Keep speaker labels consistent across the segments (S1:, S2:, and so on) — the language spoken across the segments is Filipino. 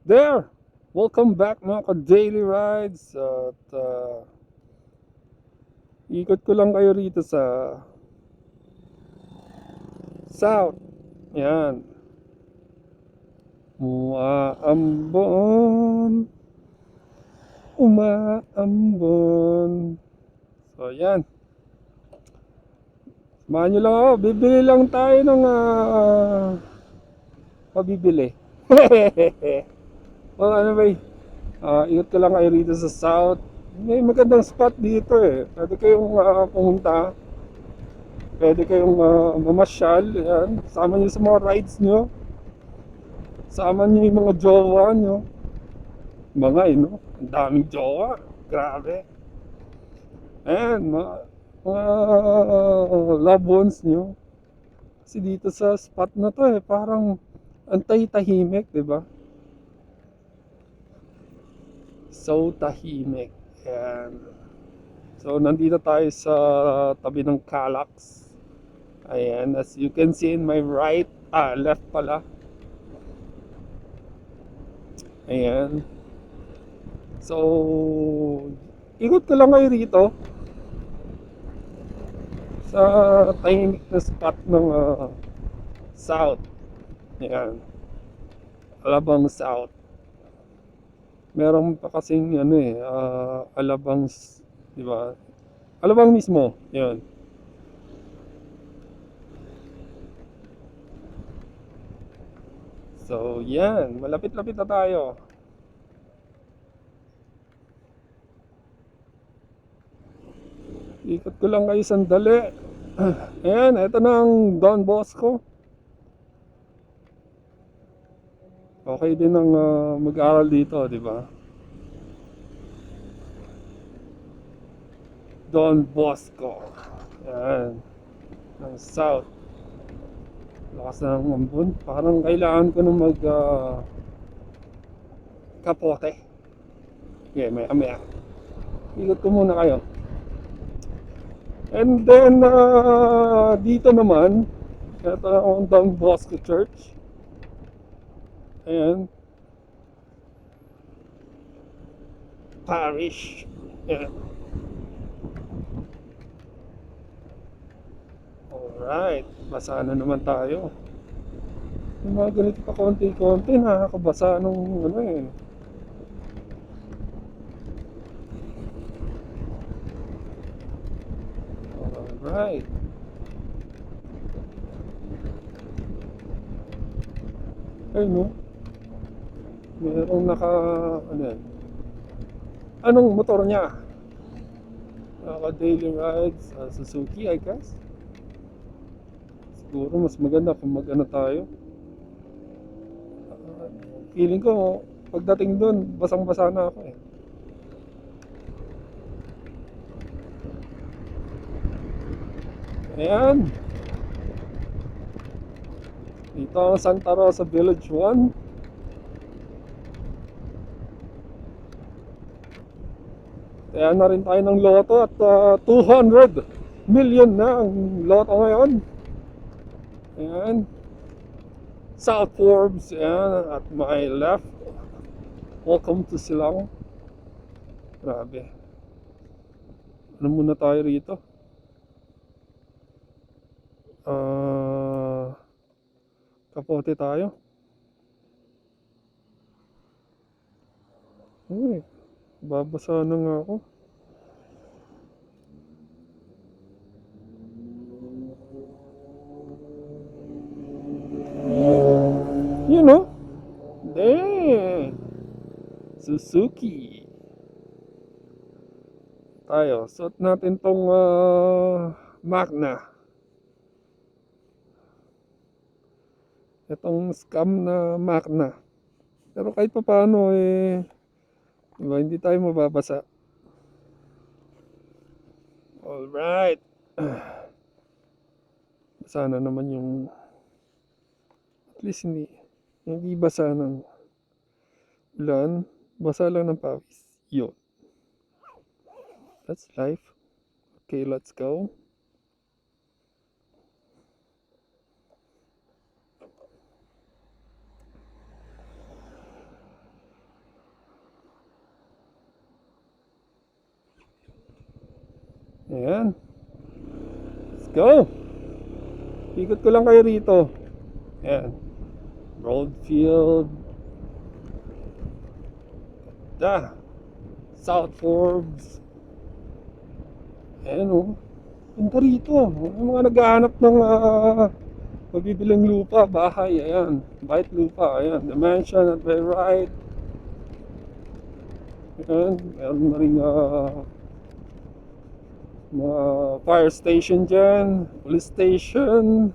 S1: There! Welcome back mga ka-daily rides at ikot ko lang kayo rito sa South. Yan. Umaambon, umaambon. So yan. Samahan nyo lang ako. Bibili lang tayo ng pabibili. O ano ba ikot ko lang kayo rito sa South. May magandang spot dito eh. Pwede kayong pumunta. Pwede kayong mamasyal, yan. Sama nyo sa mga rides nyo. Sama nyo yung mga jowa nyo. Mga no? Ang daming jowa. Grabe. Ayan, mga loved ones nyo. Kasi dito sa spot na to eh, parang antay-tahimik, di ba? So tahimik. Ayan. So, nandito tayo sa tabi ng Calax. Ayan, as you can see in my left pala. Ayan. So, ikot ko lang kayo rito sa tahimik na spot ng South. Ayan. Alabang South. Meron pa kasing ano eh, Alabang, di ba? Alabang mismo. Ayan. So, yan. Malapit-lapit na tayo. Ikot ko lang kayo sandali. Ayan, ito na ang Don Bosco. Okay din ang mag-aral dito, di ba? Don Bosco. Ayan. Ng South. Lakas na ng ambon. Parang kailangan ko na mag kapote. Okay, maya. Ikot ko muna kayo. And then, dito naman, ito ang Don Bosco Church. Ayan. Parish. Ayan. Alright. Basa na naman tayo. Yung mga ganito pa konti-konti, nakakabasa nung ano eh. Alright. Ayun no. Merong ano yan. Anong motor niya? Naka daily rides, Suzuki I guess. Siguro mas maganda kung mag-ano tayo. Feeling ko pagdating doon, basang-basa na ako eh. Ayan. Dito ang Santa Rosa Village 1. Kaya na rin tayo ng loto at 200 million na ang loto ngayon. Ayan. South Forbes, ayan, at my left. Welcome to Silang. Grabe. Ano muna tayo rito? Kapote tayo. Uy, babasa na nga ako. You know? Dang! Suzuki. Tayo, suot natin tong Magna. Itong scam na Magna. Pero kahit pa paano eh, diba, hindi tayo mababasa. Alright. Basa na naman yung, at least hindi basa ng ulan. Basa lang ng pawis. Yun. That's life. Okay, let's go. Ayan. Let's go. Ikot ko lang kayo rito. Ayan. Broadfield. Da. South Forbes. Ayan o. Punta rito. Yung mga naghahanap ng mabibilang lupa, bahay. Ayan. Bite lupa. Ayan. The mansion at my right. Ayan. Meron na rin mga fire station dyan. Police station.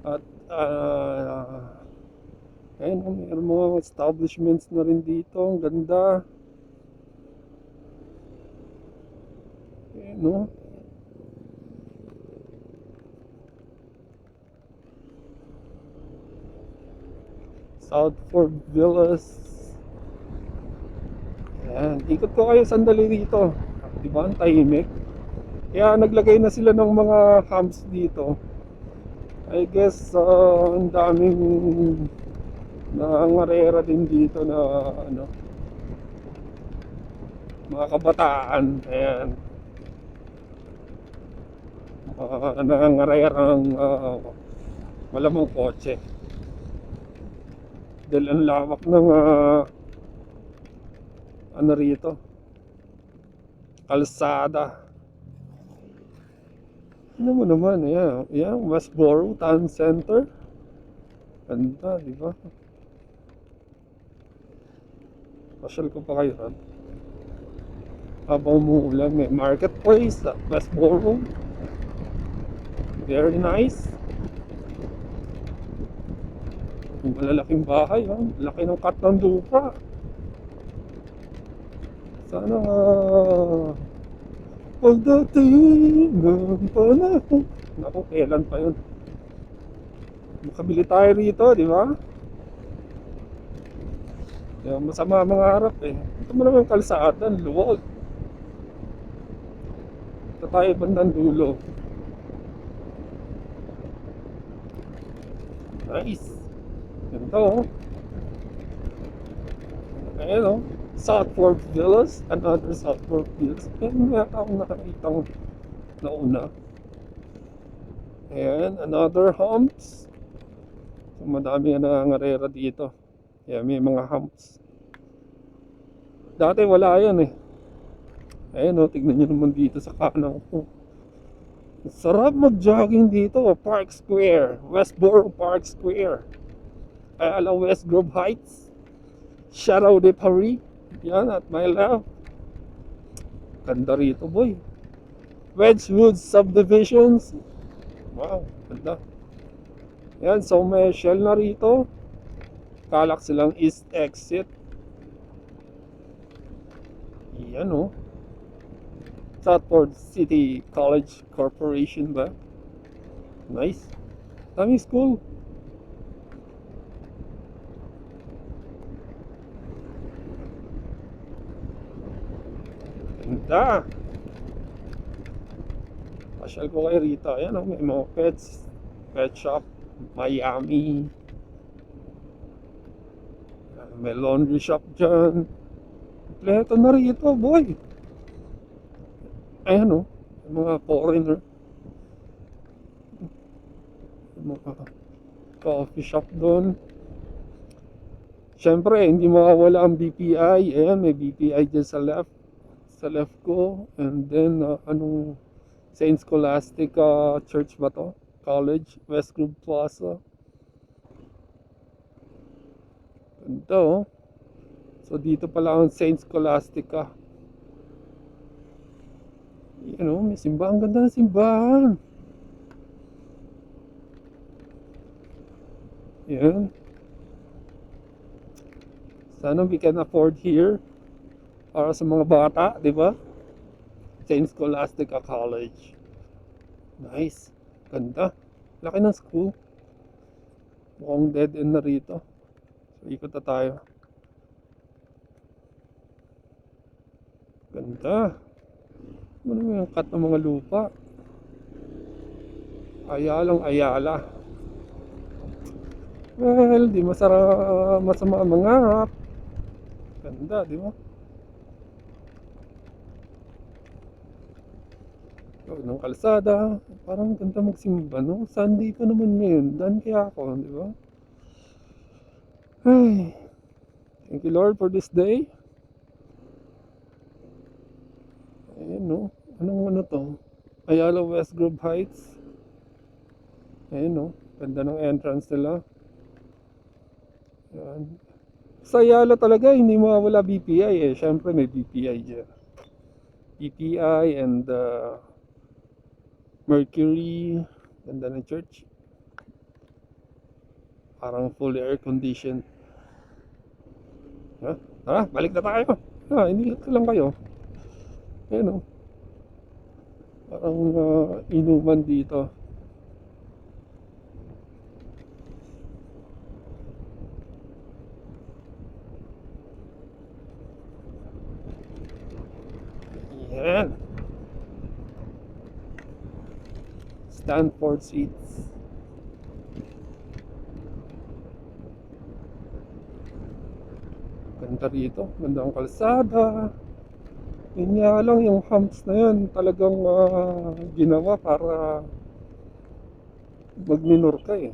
S1: At ayun, mayroon mga establishments na rin dito. Ang ganda. Ayun, no? South Fort Villas. Ayan, ikot ko kayo sandali dito. Diba, ang tahimik. Kaya naglagay na sila ng mga camps dito. I guess ang daming nangarera din dito na ano, mga kabataan. Ayan, nangarerang malamang kotse. Dahil ang lawak ng ano rito, kalsada. Ano mo naman, ayan, ayan, Westboro Town Center. Ganda, di ba? Pasyal ko pa kayo ron. Habang umuulan, may marketplace at Westboro. Very nice. Yung malalaking bahay, ha? Laki ng cut ng lupa. Sana pagdating ng panahon. Naku, kailan pa yun? Makabili tayo rito, di ba? Yung masama mga harap eh. Ito mo naman kalsada, luwag. Ito tayo bandang dulo. Nice. Ganito oh. Ayan oh. South Fork Villas. Another South Fork Villas. Ayan nga akong nakakitang nauna. Ayan, another humps. So madami nga nangangarera dito. Ayan, may mga humps. Dati wala yan eh. Ayan o, tignan nyo naman dito sa kanan ko. Sarap mag-jogging dito. Park Square, Westboro Park Square. Ayala West Grove Heights, Chateau de Paris. Yan at my left. Ganda rito boy. Wedgwood Subdivisions. Wow, ganda. Yan, so may shell na rito. Kalak silang East Exit. Yan o. Southport City College Corporation ba? Nice. Daming school. Ganda. Pasyal ko kayo rito. Ayan o, may mga pets. Pet shop. Miami. May laundry shop dyan. Kompleto na rito boy. Ayan o, mga foreigner. Mga coffee shop doon. Siyempre, hindi mawawala ang BPI. Ayan, may BPI dyan sa left. Sa left ko. And then, anong Saint Scholastic Church ba to? College, West Grove Plaza. Ganda oh. So, dito pala ang Saint Scholastica. Yan o, may simbahan. Ganda na simbahan. Yan. Sana we can afford here. Para sa mga bata, di ba? Saint Scholastica College. Nice. Ganda. Laki ng school. Mukhang dead end na rito. So, ikot na tayo. Ganda. Ano yung cut ng mga lupa? Ayalang ayala. Well, di masama ang mangarap. Ganda, di ba? Tawid ng kalsada. Parang ganda magsimba, no? Sunday pa naman ngayon. Daan kaya ako, di ba? Ay, thank you Lord for this day. Ayun, no? Anong ano to? Ayala West Grove Heights. Ayun, no? Ganda ng entrance nila. Ayan. Sa Ayala talaga, hindi mawawala BPI eh. Siyempre may BPI dyan. BPI and Mercury. Ganda ng church. Parang fully air conditioned. Ha? Tara, balik na tayo. Hindi ka lang kayo. Ayun, no? Parang inuman dito. Yan. Stanford seats. Ganda rito. Ganda ang kalsada. Yun nga lang yung humps na yun talagang ginawa para magminor ka eh.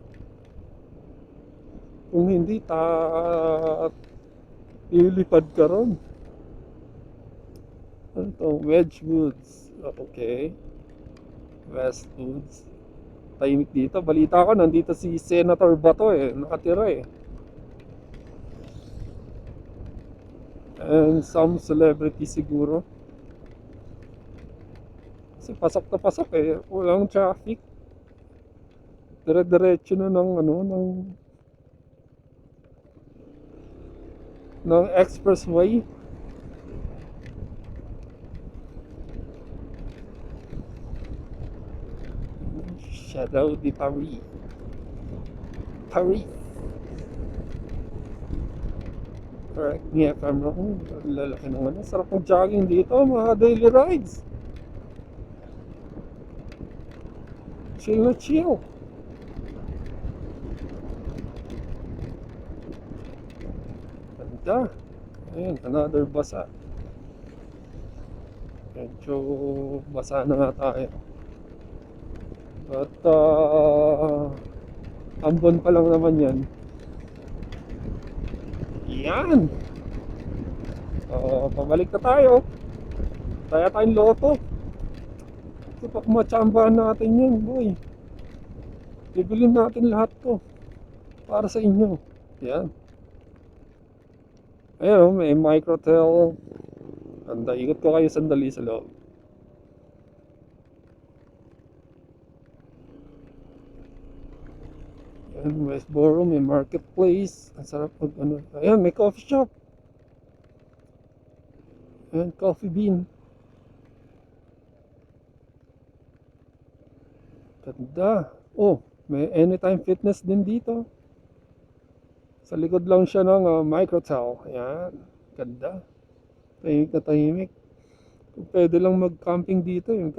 S1: Kung hindi, ilipad ka ron. Ano to? Wedgewoods. Okay. Westwoods. Tahimik dito. Balita ko, nandito si Senator Bato eh. Nakatira eh. And some celebrity siguro. Kasi pasok na pasok eh. Walang traffic. Dire-diretso na ng expressway. Shadow de Paris. Paris. Correct me if I'm wrong. Lalaki ng ano. Sarap ng jogging dito. Mga daily rides. Chill na chill. Ganda. Ayun, another basa. Medyo basa na nga tayo. But ambon pa lang naman yan. Yan. Pabalik na tayo. Kaya tayong loto. Ito pa kumatsambahan natin yan, boy. Bibilin natin lahat to. Para sa inyo. Yan. Ayun, may microtel. Ganda, ikot ko kayo sandali sa loob. Ayan, Westboro, may marketplace. Ang sarap pag ano. Ayan, may coffee shop. Ayan, Coffee Bean. Ganda. Oh, may Anytime Fitness din dito. Sa likod lang siya ng microtel. Ayan, ganda. Tahimik na tahimik. Kung pwede lang mag-camping dito, yung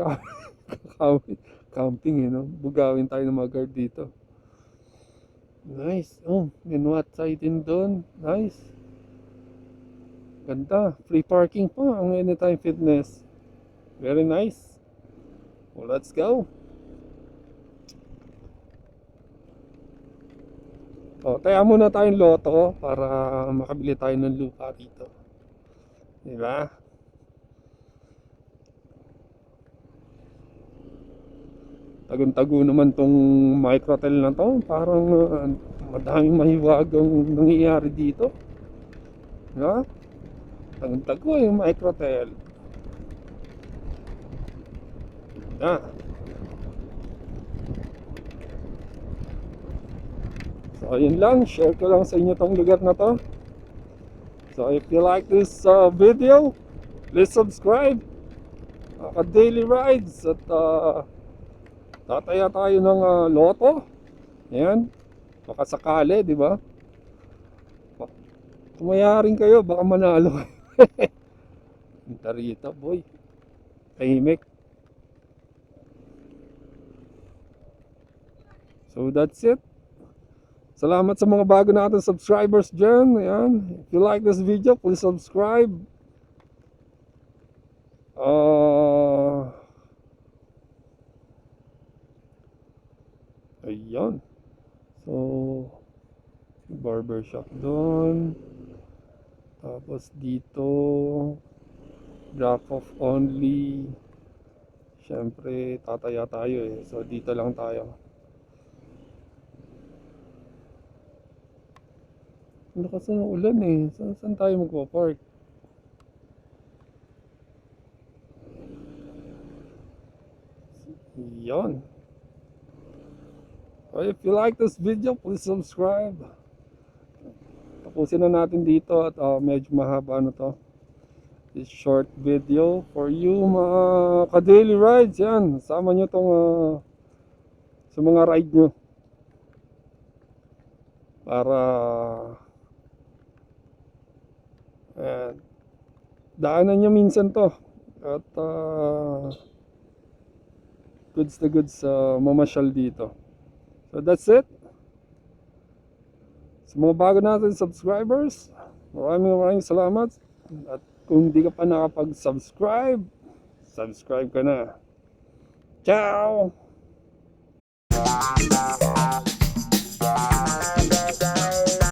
S1: camping no? Bugawin tayo ng mga guard dito. Nice. Oh, may Watsay din doon. Nice. Ganda. Free parking pa ang Anytime Fitness. Very nice. Well, let's go. Taya muna tayong loto para makabili tayo ng lupa dito. Diba? Tagun-tago naman tong microtel na to. Parang madaming mahiwagang nangyayari dito. Diba? Tagun-tago yung microtel. So ayun lang, share ko lang sa inyo tong lugar na to. So if you like this video, please subscribe. Daily rides at tataya tayo ng loto. Ayan, baka sakali, di ba? Kumayarin kayo, baka manalo. Tarita boy, tahimik. So that's it. Salamat sa mga bago natin subscribers dyan. Ayan. If you like this video, please subscribe. Yan. So, barbershop doon. Tapos dito, drop off only. Siyempre, tataya tayo eh. So, dito lang tayo. Ang lakas ng ulan eh. Saan tayo magpo-park? Yan. If you like this video, please subscribe. Tapusin na natin dito at medyo mahaba na to. This short video for you mga ka-daily rides. Yan, sama nyo tong sa mga ride nyo. Para daanan nyo minsan to. At goods na goods mamasyal dito. So that's it. Sa mga bago natin subscribers, maraming salamat. At kung hindi ka pa nakapag-subscribe, subscribe ka na. Ciao!